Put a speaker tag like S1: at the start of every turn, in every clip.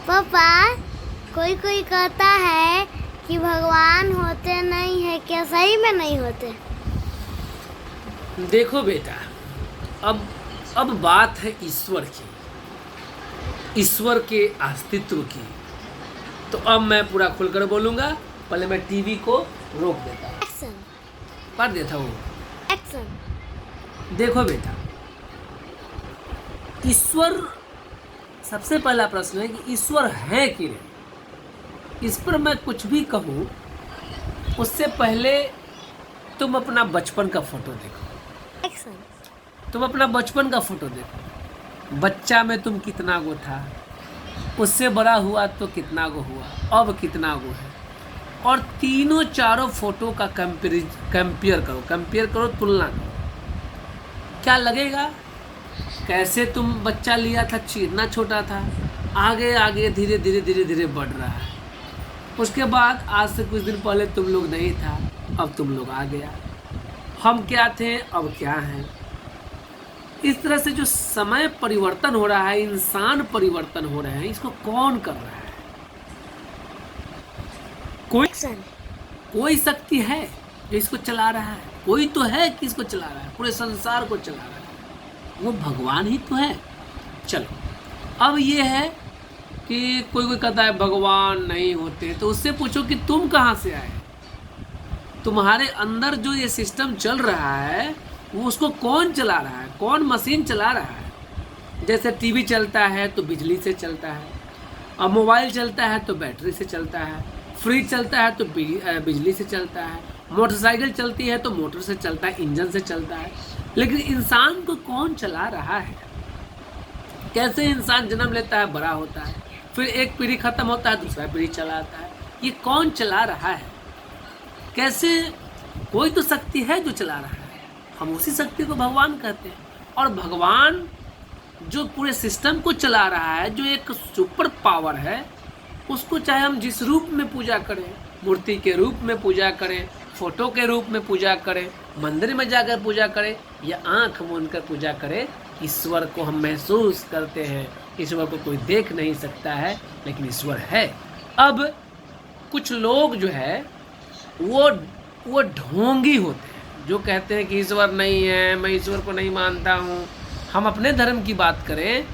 S1: पापा, कोई कोई कहता है कि भगवान होते नहीं है, क्या सही में नहीं होते?
S2: देखो बेटा, अब बात है ईश्वर की, ईश्वर के अस्तित्व की। तो अब मैं पूरा खुलकर बोलूँगा। पहले मैं टीवी को रोक देता हूँ,
S1: एक्शन,
S2: पढ़ देता हूँ।
S1: एक्शन।
S2: देखो बेटा, ईश्वर, सबसे पहला प्रश्न है कि ईश्वर है कि नहीं। इस पर मैं कुछ भी कहूँ उससे पहले तुम अपना बचपन का फोटो देखो।
S1: एक्शन।
S2: तुम अपना बचपन का फोटो देखो। बच्चा में तुम कितना गो था, उससे बड़ा हुआ तो कितना गो हुआ, अब कितना गो है। और तीनों चारों फोटो का कंपेयर करो, तुलना करो। क्या लगेगा? कैसे तुम बच्चा लिया था, इतना छोटा था, आगे आगे धीरे धीरे धीरे धीरे बढ़ रहा है। उसके बाद आज से कुछ दिन पहले तुम लोग नहीं था, अब तुम लोग आ गया। हम क्या थे, अब क्या हैं। इस तरह से जो समय परिवर्तन हो रहा है, इंसान परिवर्तन हो रहे हैं, इसको कौन कर रहा है? कोई शक्ति है जो इसको चला रहा है। कोई तो है कि इसको चला रहा है, पूरे संसार को चला रहा है, वो भगवान ही तो है। चलो, अब ये है कि कोई कहता है भगवान नहीं होते, तो उससे पूछो कि तुम कहाँ से आए। तुम्हारे अंदर जो ये सिस्टम चल रहा है, वो उसको कौन चला रहा है, कौन मशीन चला रहा है। जैसे टीवी चलता है तो बिजली से चलता है, और मोबाइल चलता है तो बैटरी से चलता है, फ्रिज चलता है तो बिजली से चलता है, मोटरसाइकिल चलती है तो मोटर से चलता है, इंजन से चलता है। लेकिन इंसान को कौन चला रहा है? कैसे इंसान जन्म लेता है, बड़ा होता है, फिर एक पीढ़ी खत्म होता है, दूसरा पीढ़ी चलाता है, ये कौन चला रहा है? कैसे? कोई तो शक्ति है जो चला रहा है। हम उसी शक्ति को भगवान कहते हैं। और भगवान जो पूरे सिस्टम को चला रहा है, जो एक सुपर पावर है, उसको चाहे हम जिस रूप में पूजा करें, मूर्ति के रूप में पूजा करें, फोटो के रूप में पूजा करें, मंदिर में जाकर पूजा करें, या आंख मूंद कर पूजा करें, ईश्वर को हम महसूस करते हैं। ईश्वर को कोई देख नहीं सकता है, लेकिन ईश्वर है। अब कुछ लोग जो है वो ढोंगी होते हैं, जो कहते हैं कि ईश्वर नहीं है, मैं ईश्वर को नहीं मानता हूँ। हम अपने धर्म की बात करें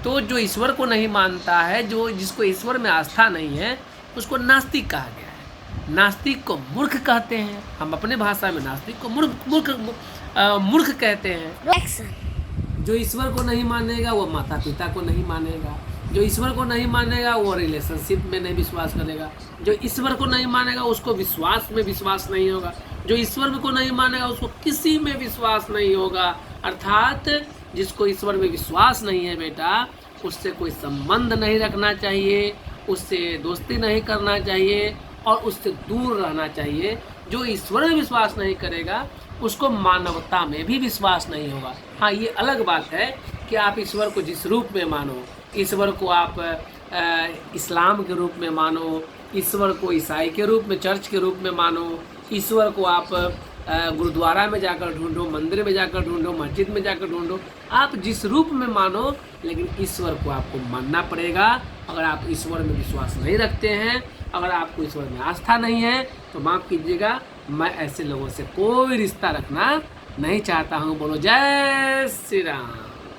S2: तो जो ईश्वर को नहीं मानता है, जिसको ईश्वर में आस्था नहीं है, उसको नास्तिक कहा गया है। नास्तिक को मूर्ख कहते हैं। हम अपने भाषा में नास्तिक को मूर्ख कहते हैं। जो ईश्वर को नहीं मानेगा वो माता पिता को नहीं मानेगा। जो ईश्वर को नहीं मानेगा वो रिलेशनशिप में नहीं विश्वास करेगा। जो ईश्वर को नहीं मानेगा उसको विश्वास में विश्वास नहीं होगा। जो ईश्वर को नहीं मानेगा उसको किसी में विश्वास नहीं होगा। अर्थात जिसको ईश्वर में विश्वास नहीं है बेटा, उससे कोई संबंध नहीं रखना चाहिए, उससे दोस्ती नहीं करना चाहिए, और उससे दूर रहना चाहिए। जो ईश्वर में विश्वास नहीं करेगा उसको मानवता में भी विश्वास नहीं होगा। हाँ, ये अलग बात है कि आप ईश्वर को जिस रूप में मानो, ईश्वर को आप इस्लाम के रूप में मानो, ईश्वर को ईसाई के रूप में, चर्च के रूप में मानो, ईश्वर को आप गुरुद्वारा में जाकर ढूंढो, मंदिर में जाकर ढूंढो, मस्जिद में जाकर ढूंढो, आप जिस रूप में मानो, लेकिन ईश्वर को आपको मानना पड़ेगा। अगर आप ईश्वर में विश्वास नहीं रखते हैं, अगर आपको ईश्वर में आस्था नहीं है, तो माफ़ कीजिएगा, मैं ऐसे लोगों से कोई रिश्ता रखना नहीं चाहता हूँ। बोलो जय श्री राम।